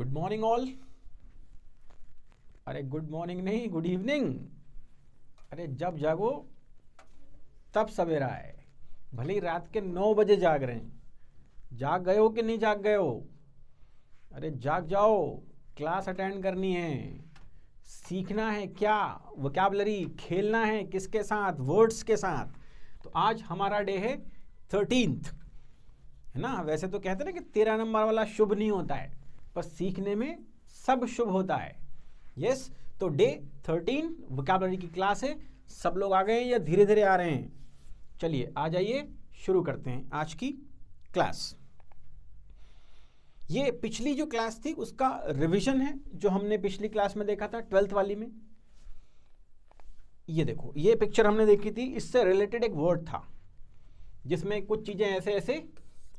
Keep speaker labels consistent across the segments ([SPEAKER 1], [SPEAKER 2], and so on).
[SPEAKER 1] Good morning all. अरे good morning नहीं, good evening. अरे जब जागो तब सवेरा है, भले ही रात के 9 बजे जाग रहे हैं। जाग गए हो कि नहीं जाग गए हो? अरे जाग जाओ, क्लास अटेंड करनी है, सीखना है क्या वोकैबुलरी, खेलना है किसके साथ? वर्ड्स के साथ। तो आज हमारा डे है 13th, है ना। वैसे तो कहते हैं ना कि 13 नंबर वाला शुभ नहीं होता है, पर सीखने में सब शुभ होता है। यस, तो डे 13 वोकैबुलरी की क्लास है। सब लोग आ गए हैं या धीरे धीरे आ रहे हैं? चलिए आ जाइए, शुरू करते हैं आज की क्लास। ये पिछली जो क्लास थी उसका रिवीजन है, जो हमने पिछली क्लास में देखा था 12th वाली में। ये देखो, ये पिक्चर हमने देखी थी, इससे रिलेटेड एक वर्ड था जिसमें कुछ चीजें ऐसे ऐसे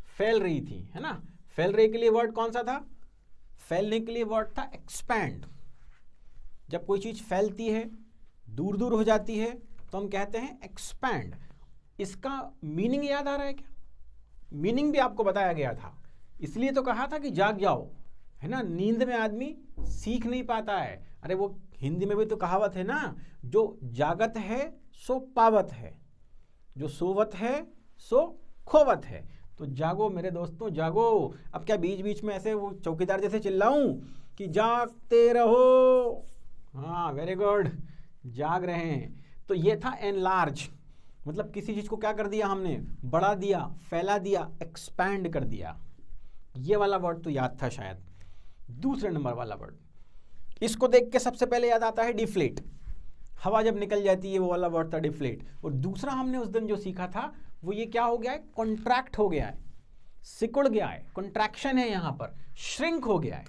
[SPEAKER 1] फैल रही थी, है ना। फैल रही के लिए वर्ड कौन सा था? फैलने के लिए वर्ड था एक्सपैंड। जब कोई चीज फैलती है, दूर दूर हो जाती है, तो हम कहते हैं एक्सपैंड। इसका मीनिंग याद आ रहा है क्या? मीनिंग भी आपको बताया गया था, इसलिए तो कहा था कि जाग जाओ, है ना। नींद में आदमी सीख नहीं पाता है। अरे वो हिंदी में भी तो कहावत है ना, जो जागत है सो पावत है, जो सोवत है सो खोवत है। तो जागो मेरे दोस्तों, जागो। अब क्या बीच बीच में ऐसे वो चौकीदार जैसे चिल्लाऊं कि जागते रहो? हाँ, वेरी गुड, जाग रहे हैं। तो ये था एनलार्ज, मतलब किसी चीज को क्या कर दिया हमने? बढ़ा दिया, फैला दिया, एक्सपैंड कर दिया। ये वाला वर्ड तो याद था शायद। दूसरे नंबर वाला वर्ड, इसको देख के सबसे पहले याद आता है डिफ्लेट। हवा जब निकल जाती है, वो वाला वर्ड था डिफ्लेट। और दूसरा हमने उस दिन जो सीखा था वो ये क्या हो गया है? कॉन्ट्रैक्ट हो गया है, सिकुड़ गया है, कॉन्ट्रैक्शन है यहां पर, श्रिंक हो गया है।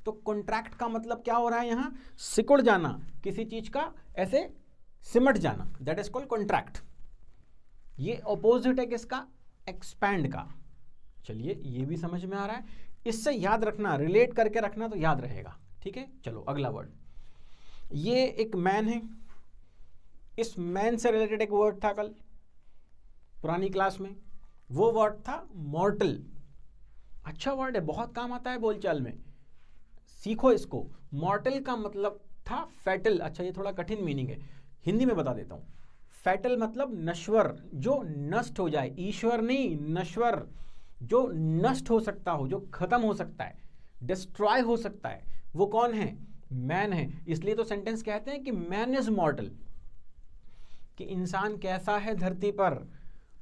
[SPEAKER 1] तो कॉन्ट्रैक्ट का मतलब क्या हो रहा है यहां? सिकुड़ जाना, किसी चीज का ऐसे सिमट जाना, दैट इज कॉल्ड कॉन्ट्रैक्ट। ये ऑपोजिट है किसका? एक्सपैंड का। चलिए ये भी समझ में आ रहा है, इससे याद रखना, रिलेट करके रखना तो याद रहेगा। ठीक है, चलो अगला वर्ड। ये एक मैन है, इस मैन से रिलेटेड एक वर्ड था कल पुरानी क्लास में, वो वर्ड था मॉर्टल। अच्छा वर्ड है, बहुत काम आता है बोलचाल में, सीखो इसको। मॉर्टल का मतलब था फैटल। अच्छा, ये थोड़ा कठिन मीनिंग है, हिंदी में बता देता हूं। फैटल मतलब नश्वर, जो नष्ट हो जाए। ईश्वर नहीं, नश्वर, जो नष्ट हो सकता हो, जो खत्म हो सकता है, डिस्ट्रॉय हो सकता है। वो कौन है? मैन है। इसलिए तो सेंटेंस कहते हैं कि मैन इज मॉर्टल, कि इंसान कैसा है धरती पर?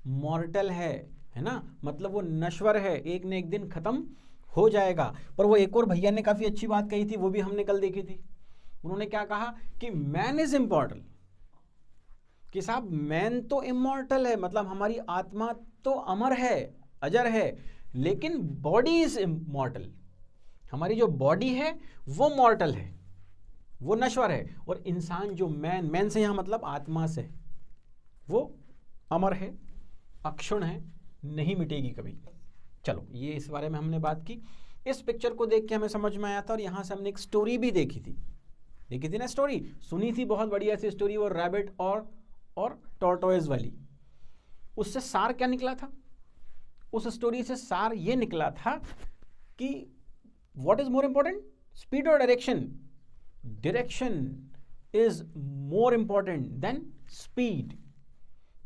[SPEAKER 1] मॉर्टल है ना। मतलब वो नश्वर है, एक न एक दिन खत्म हो जाएगा। पर वो एक और भैया ने काफी अच्छी बात कही थी, वो भी हमने कल देखी थी। उन्होंने क्या कहा कि मैन इज इम्मॉर्टल, कि साहब मैन तो इमॉर्टल है, मतलब हमारी आत्मा तो अमर है, अजर है, लेकिन बॉडी इज इमॉर्टल। हमारी जो बॉडी है वो मॉर्टल है, वो नश्वर है। और इंसान जो मैन से यहां मतलब आत्मा से, वो अमर है, अक्षुण है, नहीं मिटेगी कभी। चलो ये इस बारे में हमने बात की। इस पिक्चर को देख के हमें समझ में आया था, और यहां से हमने एक स्टोरी भी देखी थी ना, स्टोरी सुनी थी, बहुत बढ़िया सी स्टोरी, वो रैबिट और टॉर्टोइज वाली। उससे सार क्या निकला था? उस स्टोरी से सार ये निकला था कि what is more important, speed और direction? Direction is more important than speed.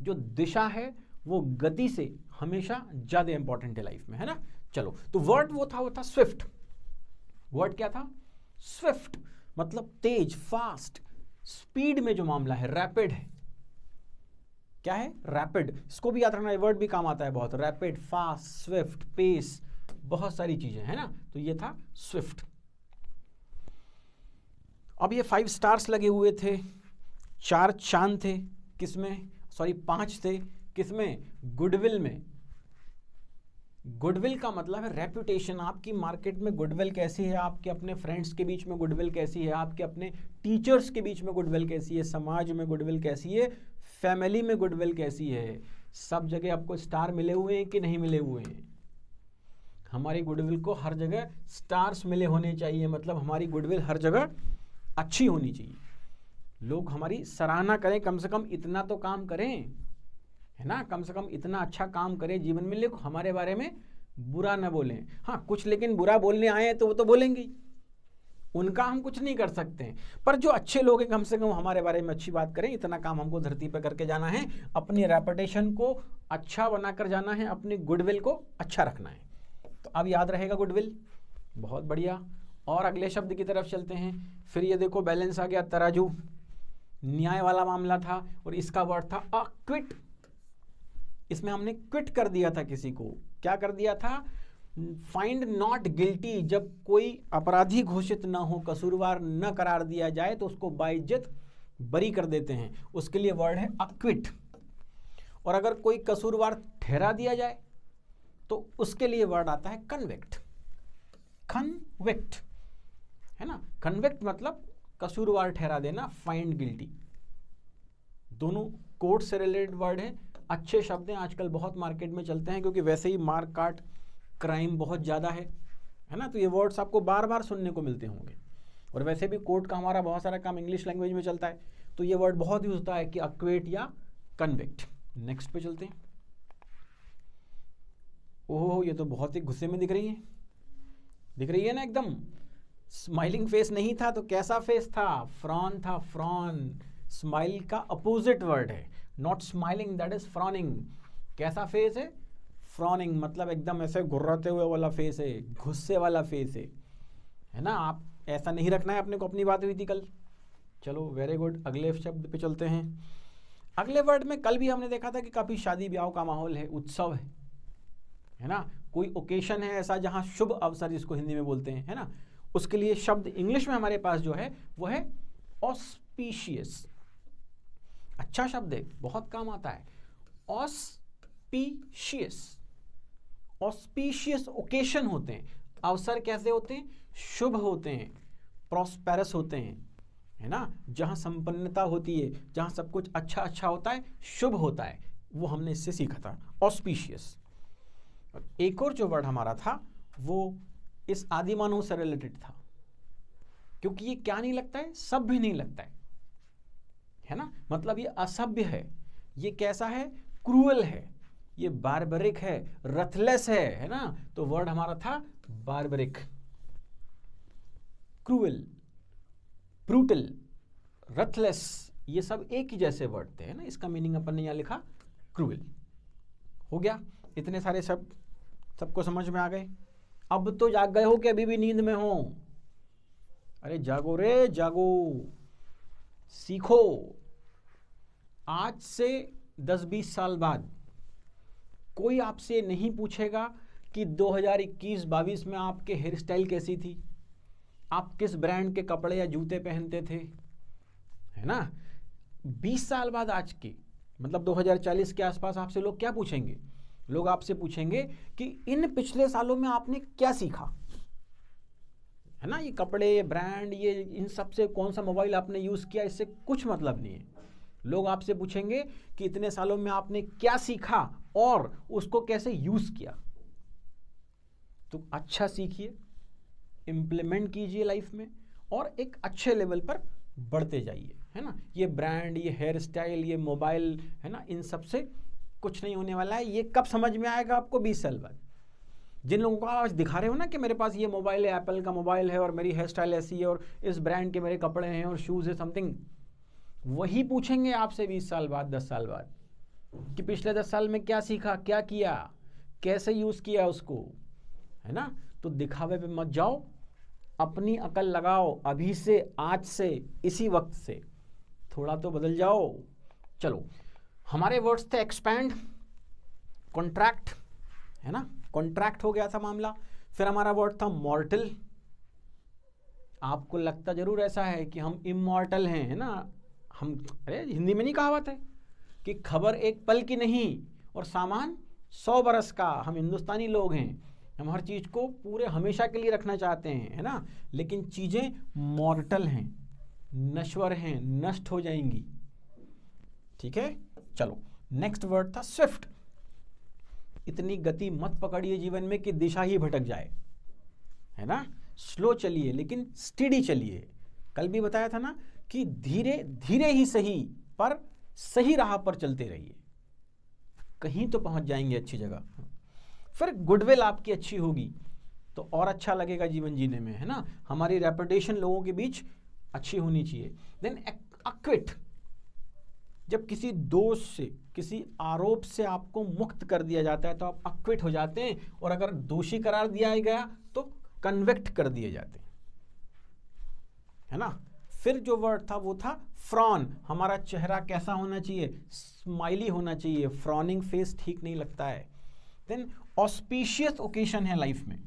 [SPEAKER 1] जो दिशा है वो गति से हमेशा ज्यादा इंपॉर्टेंट है लाइफ में, है ना। चलो, तो वर्ड वो था स्विफ्ट। वर्ड क्या था? स्विफ्ट, मतलब तेज, फास्ट। स्पीड में जो मामला है, रैपिड है। क्या है? रैपिड। इसको भी याद रखना, ये वर्ड भी काम आता है बहुत। रैपिड, फास्ट, स्विफ्ट, पेस, बहुत सारी चीजें, है ना। तो ये था स्विफ्ट। अब ये 5 स्टार्स लगे हुए थे, 4 चांद थे, किसमें? सॉरी 5 थे, किसमें? गुडविल में। गुडविल का मतलब है रेपुटेशन। आपकी मार्केट में गुडविल कैसी है, आपके अपने फ्रेंड्स के बीच में गुडविल कैसी है, आपके अपने टीचर्स के बीच में गुडविल कैसी है, समाज में गुडविल कैसी है, फैमिली में गुडविल कैसी है। सब जगह आपको स्टार मिले हुए हैं कि नहीं मिले हुए हैं? हमारी गुडविल को हर जगह स्टार्स मिले होने चाहिए, मतलब हमारी गुडविल हर जगह अच्छी होनी चाहिए। लोग हमारी सराहना करें, कम से कम इतना तो काम करें, है ना। कम से कम इतना अच्छा काम करें जीवन में, लोग हमारे बारे में बुरा न बोलें। हाँ कुछ लेकिन बुरा बोलने आए हैं तो वो तो बोलेंगे ही, उनका हम कुछ नहीं कर सकते हैं, पर जो अच्छे लोग हैं कम से कम हमारे बारे में अच्छी बात करें। इतना काम हमको धरती पर करके जाना है, अपनी रेपुटेशन को अच्छा बनाकर जाना है, अपनी गुडविल को अच्छा रखना है। तो अब याद रहेगा गुडविल, बहुत बढ़िया। और अगले शब्द की तरफ चलते हैं। फिर ये देखो बैलेंस आ गया, तराजू, न्याय वाला मामला था और इसका वर्ड था अक्विट। इसमें हमने क्विट कर दिया था किसी को, क्या कर दिया था, फाइंड नॉट गिल्टी। जब कोई अपराधी घोषित ना हो, कसूरवार न करार दिया जाए तो उसको बाइज्जत बरी कर देते हैं, उसके लिए वर्ड है अक्विट। और अगर कोई कसूरवार ठहरा दिया जाए तो उसके लिए वर्ड आता है कन्विक्ट। कन्विक्ट है ना, कन्विक्ट मतलब कसूरवार ठहरा देना, फाइंड गिल्टी। दोनों कोर्ट से रिलेटेड वर्ड है, अच्छे शब्द हैं, आजकल बहुत मार्केट में चलते हैं क्योंकि वैसे ही मार काट क्राइम बहुत ज़्यादा है ना, तो ये वर्ड्स आपको बार बार सुनने को मिलते होंगे। और वैसे भी कोर्ट का हमारा बहुत सारा काम इंग्लिश लैंग्वेज में चलता है, तो ये वर्ड बहुत यूज होता है कि अक्वेट या कन्विक्ट। नेक्स्ट पे चलते हैं। ओहो ये तो बहुत ही गुस्से में दिख रही है, दिख रही है ना, एकदम स्माइलिंग फेस नहीं था तो कैसा फेस था, फ्रॉन था, फ्रॉन। स्माइल का अपोजिट वर्ड है, नॉट स्माइलिंग दैट इज फ्रॉनिंग। कैसा फेस है, फ्रॉनिंग, मतलब एकदम ऐसे घुर्राते हुए वाला फेस है, गुस्से वाला फेस है ना। आप ऐसा नहीं रखना है अपने को, अपनी बात हुई थी कल। चलो वेरी गुड, अगले शब्द पे चलते हैं। अगले वर्ड में कल भी हमने देखा था कि काफ़ी शादी ब्याह का माहौल है, उत्सव है ना, कोई ओकेशन है ऐसा जहाँ शुभ अवसर जिसको हिंदी में बोलते हैं, है ना, उसके लिए शब्द इंग्लिश में हमारे पास जो है वो है ऑस्पिशियस। अच्छा शब्द है, बहुत काम आता है, ऑस्पिशियस। ऑस्पिशियस ओकेशन होते हैं, अवसर कैसे होते हैं, शुभ होते हैं, प्रॉस्पेरस होते हैं, है ना, जहां संपन्नता होती है, जहां सब कुछ अच्छा अच्छा होता है, शुभ होता है, वो हमने इससे सीखा था, ऑस्पिशियस। एक और जो वर्ड हमारा था वो इस आदिमानव से रिलेटेड था, क्योंकि ये क्या नहीं लगता है, सभ्य नहीं लगता है ना, मतलब ये असभ्य है, ये कैसा है, क्रूअल है, ये बार्बरिक है, रथलेस है ना, तो वर्ड हमारा था बार्बरिक। क्रूअल, ब्रूटल, रथलेस, ये सब एक ही जैसे वर्ड थे, है ना, इसका मीनिंग अपन ने यहां लिखा क्रूअल। हो गया, इतने सारे शब्द सबको समझ में आ गए। अब तो जाग गए हो कि अभी भी नींद में हो? अरे जागो रे जागो, सीखो। आज से 10-20 साल बाद कोई आपसे नहीं पूछेगा कि 2021-22 में आपके हेयर स्टाइल कैसी थी, आप किस ब्रांड के कपड़े या जूते पहनते थे, है ना। 20 साल बाद आज के, मतलब 2040 के आसपास आपसे लोग क्या पूछेंगे, लोग आपसे पूछेंगे कि इन पिछले सालों में आपने क्या सीखा, है ना। ये कपड़े, ये ब्रांड, ये इन सब से कौन सा मोबाइल आपने यूज़ किया, इससे कुछ मतलब नहीं है। लोग आपसे पूछेंगे कि इतने सालों में आपने क्या सीखा और उसको कैसे यूज़ किया। तो अच्छा सीखिए, इम्प्लीमेंट कीजिए लाइफ में और एक अच्छे लेवल पर बढ़ते जाइए, है ना। ये ब्रांड, ये हेयर स्टाइल, ये मोबाइल, है ना, इन सब से कुछ नहीं होने वाला है। ये कब समझ में आएगा आपको? 20 साल बाद। जिन लोगों को आज दिखा रहे हो ना कि मेरे पास ये मोबाइल है, एप्पल का मोबाइल है और मेरी हेयर स्टाइल ऐसी है और इस ब्रांड के मेरे कपड़े हैं और शूज़ है समथिंग, वही पूछेंगे आपसे 20 साल बाद, 10 साल बाद कि पिछले 10 साल में क्या सीखा, क्या किया, कैसे यूज़ किया उसको, है ना। तो दिखावे पे मत जाओ, अपनी अकल लगाओ, अभी से, आज से, इसी वक्त से थोड़ा तो बदल जाओ। चलो, हमारे वर्ड्स थे एक्सपैंड, कॉन्ट्रैक्ट, है ना, कॉन्ट्रैक्ट हो गया था मामला। फिर हमारा वर्ड था मॉर्टल। आपको लगता जरूर ऐसा है कि हम इमॉर्टल हैं, है ना, हम, अरे हिंदी में नहीं कहावत है कि खबर एक पल की नहीं और सामान 100 बरस का। हम हिंदुस्तानी लोग हैं, हम हर चीज़ को पूरे हमेशा के लिए रखना चाहते हैं, है ना, लेकिन चीज़ें मॉर्टल हैं, नश्वर हैं, नष्ट हो जाएंगी, ठीक है। चलो, नेक्स्ट वर्ड था स्विफ्ट। इतनी गति मत पकड़िए जीवन में कि दिशा ही भटक जाए, है ना। स्लो चलिए लेकिन स्टेडी चलिए। कल भी बताया था ना कि धीरे धीरे ही सही पर सही राह पर चलते रहिए, कहीं तो पहुंच जाएंगे अच्छी जगह। फिर गुडविल आपकी अच्छी होगी तो और अच्छा लगेगा जीवन जीने में, है ना। हमारी रेपुटेशन लोगों के बीच अच्छी होनी चाहिए। देन एक्विट, जब किसी दोष से, किसी आरोप से आपको मुक्त कर दिया जाता है तो आप एक्विट हो जाते हैं, और अगर दोषी करार दिया गया तो कन्विक्ट कर दिए जाते हैं, है ना। फिर जो वर्ड था वो था फ्रॉन। हमारा चेहरा कैसा होना चाहिए? स्माइली होना चाहिए, फ्रॉनिंग फेस ठीक नहीं लगता है। देन ऑस्पिशियस ओकेशन है लाइफ में।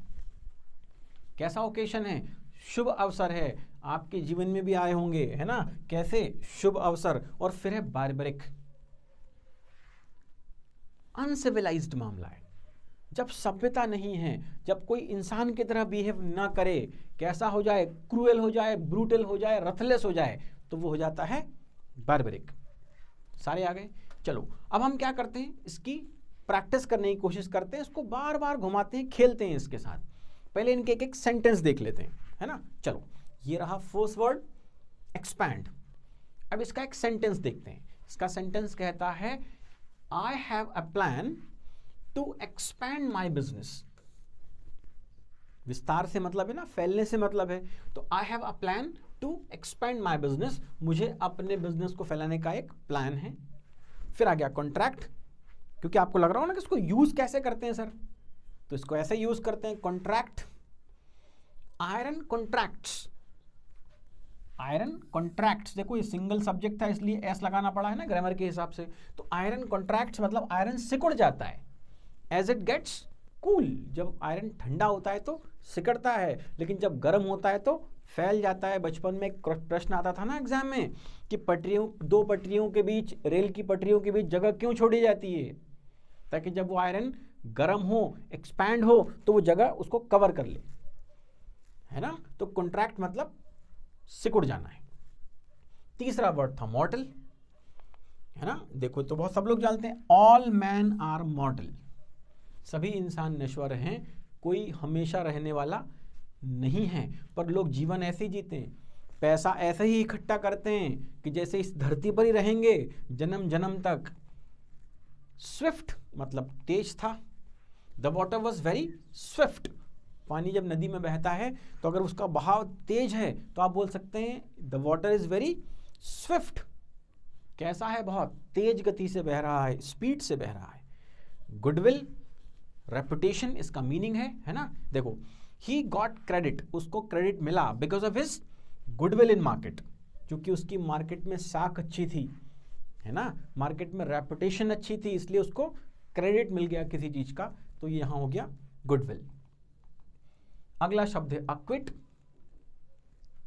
[SPEAKER 1] कैसा ओकेशन है? शुभ अवसर है, आपके जीवन में भी आए होंगे, है ना। कैसे? शुभ अवसर। और फिर है बारबरिक, अनसिविलाइज्ड मामला है, जब सभ्यता नहीं है, जब कोई इंसान की तरह बिहेव ना करे, कैसा हो जाए? क्रूएल हो जाए, ब्रूटल हो जाए, रथलेस हो जाए, तो वो हो जाता है बारबरिक। सारे आ गए। चलो अब हम क्या करते हैं, इसकी प्रैक्टिस करने की कोशिश करते हैं, इसको बार बार घुमाते हैं, खेलते हैं इसके साथ। पहले इनके एक एक सेंटेंस देख लेते हैं, है ना। चलो ये रहा फर्स्ट वर्ड एक्सपैंड। अब इसका एक सेंटेंस देखते हैं। इसका सेंटेंस कहता है I have a plan to expand my business. विस्तार से मतलब है ना, फैलने से मतलब है। तो I have a plan to expand my business, मुझे अपने बिजनेस को फैलाने का एक प्लान है। फिर आ गया कॉन्ट्रैक्ट, क्योंकि आपको लग रहा हो ना कि इसको यूज कैसे करते हैं सर, तो इसको ऐसे यूज करते हैं, contract. Iron contracts, iron contracts, देखो ये सिंगल सब्जेक्ट था इसलिए एस लगाना पड़ा है ना ग्रामर के हिसाब से। तो आयरन कॉन्ट्रैक्ट्स मतलब आयरन सिकुड़ जाता है। एज इट गेट्स कूल, जब आयरन ठंडा होता है तो सिकड़ता है, लेकिन जब गर्म होता है तो फैल जाता है। बचपन में एक प्रश्न आता था ना एग्जाम में कि पटरियों, दो पटरियों के बीच, रेल की पटरियों के बीच जगह क्यों छोड़ी जाती है? ताकि जब वो आयरन गर्म हो, एक्सपैंड हो, तो वो जगह उसको कवर कर ले, है ना। तो कॉन्ट्रैक्ट मतलब सिकुड़ जाना है। तीसरा वर्ड था मॉर्टल, है ना। देखो तो बहुत सब लोग जानते हैं, ऑल मैन आर मॉर्टल, सभी इंसान नश्वर हैं, कोई हमेशा रहने वाला नहीं है। पर लोग जीवन ऐसे ही जीते हैं, पैसा ऐसे ही इकट्ठा करते हैं कि जैसे इस धरती पर ही रहेंगे जन्म जन्म तक। स्विफ्ट मतलब तेज था। The water was very Swift, पानी जब नदी में बहता है तो अगर उसका बहाव तेज है तो आप बोल सकते हैं the water is very Swift. कैसा है? बहुत तेज गति से बह रहा है, स्पीड से बह रहा है। गुडविल, रेपुटेशन, इसका मीनिंग है ना। देखो ही गॉट क्रेडिट, उसको क्रेडिट मिला because of his goodwill in market, क्योंकि उसकी मार्केट में साख अच्छी थी, है ना, मार्केट में रेपुटेशन अच्छी थी, इसलिए उसको क्रेडिट मिल गया किसी चीज का, तो ये यहां हो गया गुडविल। अगला शब्द है अक्विट,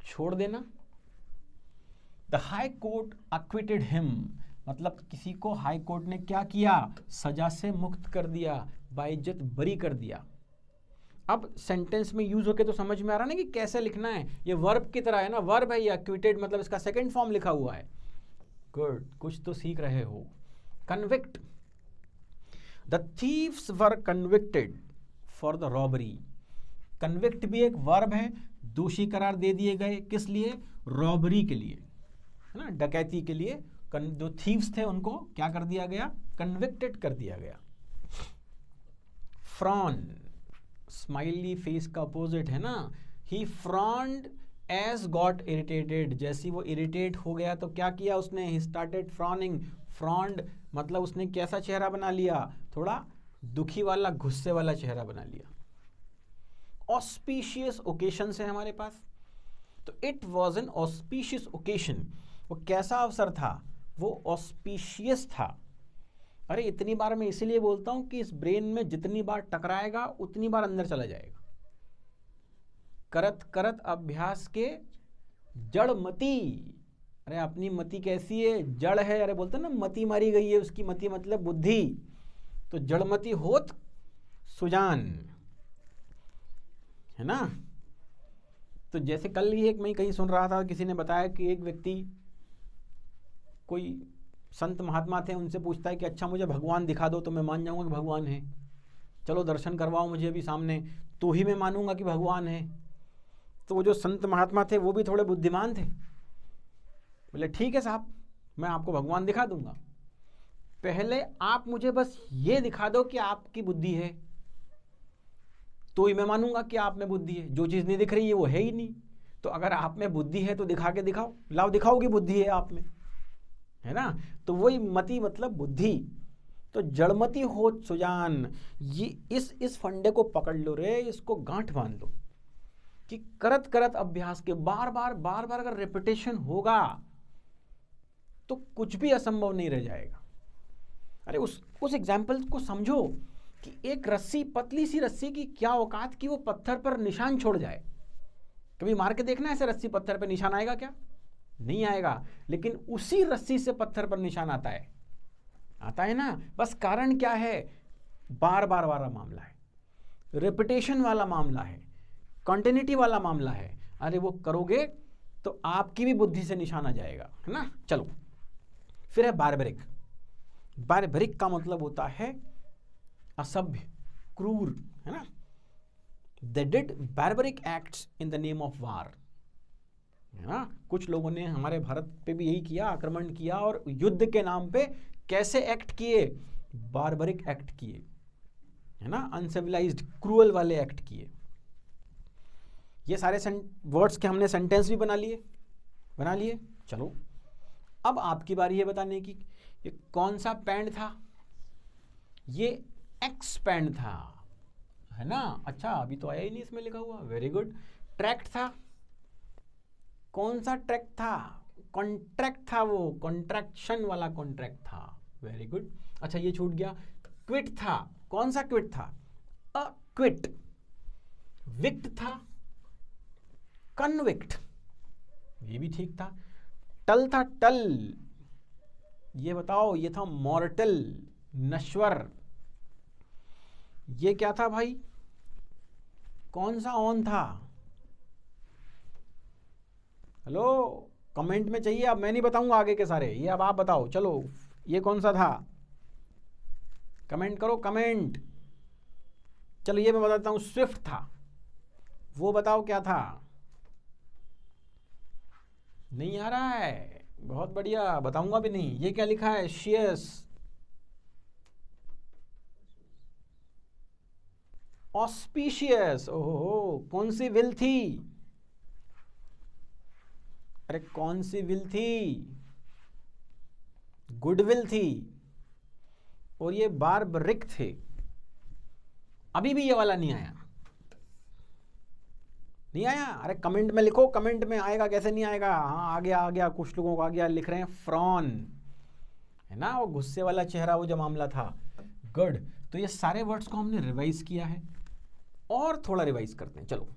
[SPEAKER 1] छोड़ देना। The high court acquitted him, मतलब किसी को हाई कोर्ट ने क्या किया? सजा से मुक्त कर दिया, बाइज्जत बरी कर दिया। अब सेंटेंस में यूज होके तो समझ में आ रहा ना कि कैसे लिखना है। ये वर्ब की तरह है ना, वर्ब है ये, अक्विटेड मतलब इसका सेकंड फॉर्म लिखा हुआ है। गुड, कुछ तो सीख रहे हो। Convict, the thieves were convicted for the robbery. Convict भी एक वर्ब है, दोषी करार दे दिए गए, किस लिए? रॉबरी के लिए, है ना, डकैती के लिए। जो थीव्स थे उनको क्या कर दिया गया? कन्विक्टेड कर दिया गया। फ्रॉन, स्माइली फेस का अपोजिट है ना। ही फ्रॉन्ड एज गॉट इरिटेटेड, जैसे वो इरिटेट हो गया तो क्या किया उसने? He started फ्रॉनिंग। फ्रॉन्ड मतलब उसने कैसा चेहरा बना लिया? थोड़ा दुखी वाला, गुस्से वाला चेहरा बना लिया। ऑस्पिशियस ओकेशन है हमारे पास, तो it was an auspicious occasion. वो कैसा अवसर था? वो ऑस्पिशियस था। अरे इतनी बार मैं इसीलिए बोलता हूं कि इस ब्रेन में जितनी बार टकराएगा उतनी बार अंदर चला जाएगा। करत करत अभ्यास के जड़मती, अरे अपनी मति कैसी है? जड़ है। अरे बोलते ना मति मारी गई है, उसकी मति मतलब बुद्धि, तो जड़मती होत सुजान, है ना। तो जैसे कल ही एक मैं कहीं सुन रहा था, किसी ने बताया कि एक व्यक्ति, कोई संत महात्मा थे, उनसे पूछता है कि अच्छा मुझे भगवान दिखा दो तो मैं मान जाऊंगा कि भगवान है, चलो दर्शन करवाओ मुझे अभी सामने, तो ही मैं मानूंगा कि भगवान है। तो वो जो संत महात्मा थे वो भी थोड़े बुद्धिमान थे, बोले ठीक है साहब मैं आपको भगवान दिखा दूंगा, पहले आप मुझे बस ये दिखा दो कि आपकी बुद्धि है, तो ही मैं मानूंगा कि आप में बुद्धि है। जो चीज नहीं दिख रही है वो है ही नहीं। तो अगर आप में बुद्धि है तो दिखा के दिखाओ, लाओ दिखाओ कि बुद्धि है आप में, है ना। तो वही मति मतलब बुद्धि। तो जड़मति हो सुजान, ये इस फंडे को पकड़ लो रे, इसको गांठ बांध लो कि करत करत अभ्यास के बार बार अगर रिपीटेशन होगा तो कुछ भी असंभव नहीं रह जाएगा। अरे उस एग्जाम्पल को समझो कि एक रस्सी, पतली सी रस्सी की क्या औकात कि वो पत्थर पर निशान छोड़ जाए। कभी मार के देखना ऐसे रस्सी पत्थर पर निशान आएगा क्या? नहीं आएगा। लेकिन उसी रस्सी से पत्थर पर निशान आता है ना। बस कारण क्या है? बार बार वाला मामला है, रिपीटेशन वाला मामला है, कंटिन्यूटी वाला मामला है। अरे वो करोगे तो आपकी भी बुद्धि से निशान आ जाएगा, है ना। चलो फिर है बार्बरिक। बार्बरिक का मतलब होता है असभ्य, क्रूर, है ना। They did barbaric acts in the name of war, है ना। कुछ लोगों ने हमारे भारत पे भी यही किया, आक्रमण किया और युद्ध के नाम पे कैसे एक्ट किए? बार्बरिक एक्ट किए, है ना। अनसिविलाइज्ड, क्रूअल वाले एक्ट किए। ये सारे वर्ड्स के हमने सेंटेंस भी बना लिए। चलो अब आपकी बारी है बताने की। ये कौन सा पैंड था? ये एक्सपैंड था, है ना। अच्छा अभी तो आया ही नहीं इसमें लिखा हुआ, वेरी गुड। ट्रैक्ट था, कौन सा ट्रैक्ट था? कॉन्ट्रैक्ट था, वो कॉन्ट्रैक्शन वाला कॉन्ट्रैक्ट था, वेरी गुड। अच्छा ये छूट गया। क्विट था, कौन सा क्विट था? क्विट। विक्ट था, कन्विक्ट, ये भी ठीक था। टल था, टल, ये बताओ। ये था मॉर्टल, नश्वर। ये क्या था भाई? कौन सा ऑन था? हेलो, कमेंट में चाहिए। अब मैं नहीं बताऊंगा आगे के सारे, ये अब आप बताओ। चलो ये कौन सा था? कमेंट करो, कमेंट। चलो ये मैं बताता हूं, स्विफ्ट था। वो बताओ क्या था? नहीं आ रहा है, बहुत बढ़िया, बताऊंगा भी नहीं। ये क्या लिखा है? शियस, ऑस्पिशियस। ओहो, कौन सी विल थी? अरे कौन सी विल थी? गुडविल थी। और ये बार्बरिक थे। अभी भी ये वाला नहीं आया, नहीं आया। अरे कमेंट में लिखो, कमेंट में आएगा, कैसे नहीं आएगा। हाँ आ गया। कुछ लोगों को आ गया, लिख रहे हैं फ्रॉन, है ना, वो गुस्से वाला चेहरा, वो जो मामला था। गुड। तो ये सारे वर्ड्स को हमने रिवाइज किया है और थोड़ा रिवाइज करते हैं। चलो,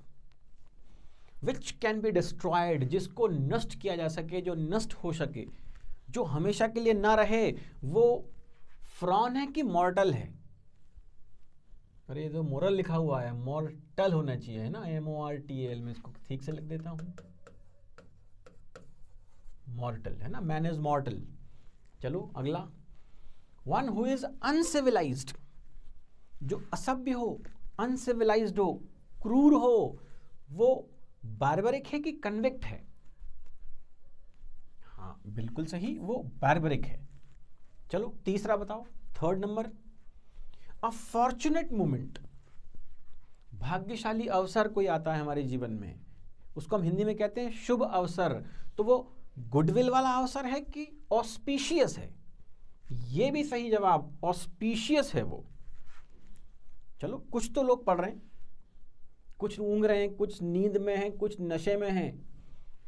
[SPEAKER 1] विच कैन बी डिस्ट्रॉयड, जिसको नष्ट किया जा सके, जो नष्ट हो सके, जो हमेशा के लिए ना रहे, वो फ्रॉन है कि मॉर्टल है? अरे ये तो मोरल लिखा हुआ है, मॉर्टल होना चाहिए, है ना, MORTAL। में इसको ठीक से लिख देता हूं, मॉर्टल, है ना, मैन इज मॉर्टल। चलो अगला, वन हु इज अनसिविलाइज्ड, जो असभ्य हो, अनसिविलाइज्ड हो, क्रूर हो, वो बार्बरिक है कि कन्विक्ट है? हाँ बिल्कुल सही, वो बार्बरिक है। चलो तीसरा बताओ, थर्ड नंबर, अ फॉर्चुनेट मोमेंट, भाग्यशाली अवसर कोई आता है हमारे जीवन में, उसको हम हिंदी में कहते हैं शुभ अवसर। तो वो गुडविल वाला अवसर है कि ऑस्पिशियस है? ये भी सही जवाब, ऑस्पिशियस है वो। चलो कुछ तो लोग पढ़ रहे हैं, कुछ ऊँघ रहे हैं, कुछ नींद में हैं, कुछ नशे में हैं,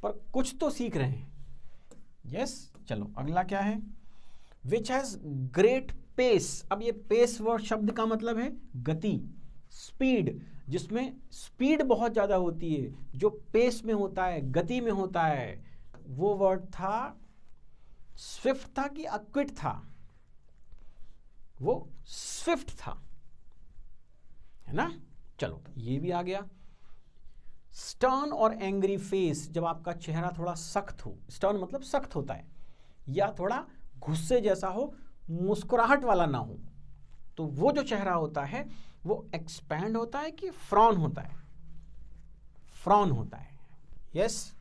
[SPEAKER 1] पर कुछ तो सीख रहे हैं। यस। चलो अगला क्या है? Which has great pace. अब ये पेस वर्ड शब्द का मतलब है गति, स्पीड, जिसमें स्पीड बहुत ज्यादा होती है, जो पेस में होता है, गति में होता है, वो वर्ड था स्विफ्ट था कि अक्विट था? वो स्विफ्ट था, है ना। चलो ये भी आ गया। स्टर्न और एंग्री फेस, जब आपका चेहरा थोड़ा सख्त हो, स्टर्न मतलब सख्त होता है, या थोड़ा गुस्से जैसा हो, मुस्कुराहट वाला ना हो, तो वो जो चेहरा होता है वो एक्सपैंड होता है कि फ्रॉन होता है? फ्रॉन होता है। यस।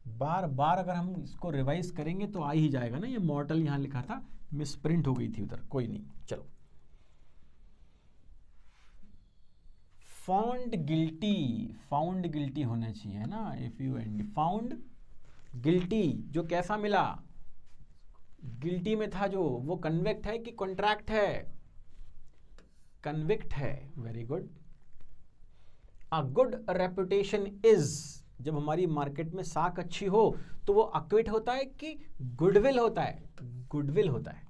[SPEAKER 1] बार बार अगर हम इसको रिवाइज करेंगे तो आ ही जाएगा ना। ये मॉर्टल यहां लिखा था, मिसप्रिंट हो गई थी उधर, कोई नहीं। चलो, फाउंड गिल्टी होना चाहिए, है ना, if you and found guilty, जो कैसा मिला, गिल्टी में था जो, वो कन्विक्ट है कि कॉन्ट्रैक्ट है, कन्विक्ट है, very good. A good reputation is, जब हमारी मार्केट में साख अच्छी हो तो वो अक्विट होता है कि गुडविल होता है, गुडविल होता है।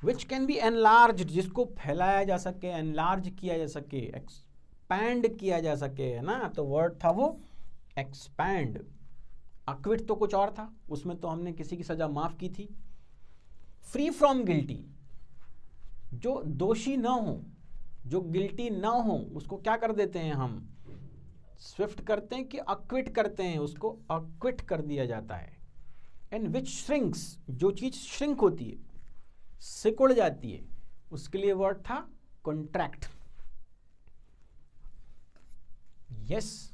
[SPEAKER 1] विच कैन बी एनलार्ज, जिसको फैलाया जा सके, एनलार्ज किया जा सके, एक्सपैंड किया जा सके, है ना, तो वर्ड था वो एक्सपैंड। अक्विट तो कुछ और था, उसमें तो हमने किसी की सजा माफ की थी। फ्री फ्रॉम गिल्टी, जो दोषी ना हो, जो गिल्टी ना हो, उसको क्या कर देते हैं हम, स्विफ्ट करते हैं कि अक्विट करते हैं, उसको अक्विट कर दिया जाता है। एंड विच श्रिंक्स, जो चीज श्रिंक होती है, सिकुड़ जाती है, उसके लिए वर्ड था कॉन्ट्रैक्ट। यस,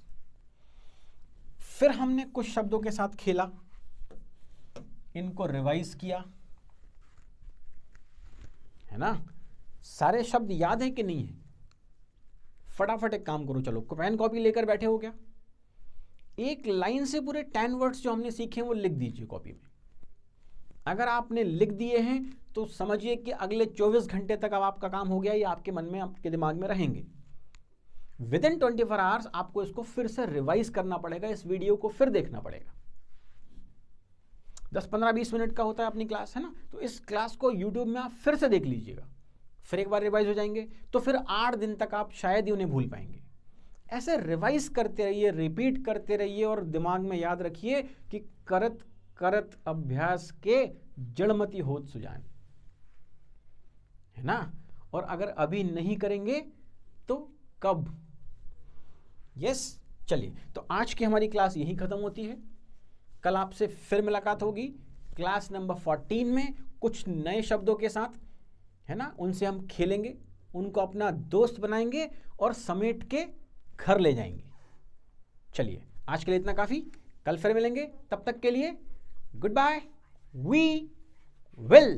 [SPEAKER 1] फिर हमने कुछ शब्दों के साथ खेला, इनको रिवाइज किया, है ना, सारे शब्द याद हैं कि नहीं है? फटाफट एक काम करो, चलो पेन कॉपी लेकर बैठे हो क्या? एक लाइन से पूरे 10 वर्ड्स जो हमने सीखे वो लिख दीजिए कॉपी में। अगर आपने लिख दिए हैं तो समझिए कि अगले 24 घंटे तक अब आपका काम हो गया, ये आपके मन में, आपके दिमाग में रहेंगे। विद इन 24 आवर्स आपको इसको फिर से रिवाइज करना पड़ेगा, इस वीडियो को फिर देखना पड़ेगा। 10, 15, 20 मिनट का होता है अपनी क्लास, है ना, तो इस क्लास को यूट्यूब में आप फिर से देख लीजिएगा, फिर एक बार रिवाइज हो जाएंगे, तो फिर 8 दिन तक आप शायद ही उन्हें भूल पाएंगे। ऐसे रिवाइज करते रहिए, रिपीट करते रहिए, और दिमाग में याद रखिए कि करत करत अभ्यास के जड़मति होत सुजान, है ना। और अगर अभी नहीं करेंगे तो कब? यस, चलिए, तो आज की हमारी क्लास यही खत्म होती है। कल आपसे फिर मुलाकात होगी क्लास नंबर 14 में, कुछ नए शब्दों के साथ, है ना, उनसे हम खेलेंगे, उनको अपना दोस्त बनाएंगे और समेट के घर ले जाएंगे। चलिए, आज के लिए इतना काफी, कल फिर मिलेंगे, तब तक के लिए गुड बाय, वी विल।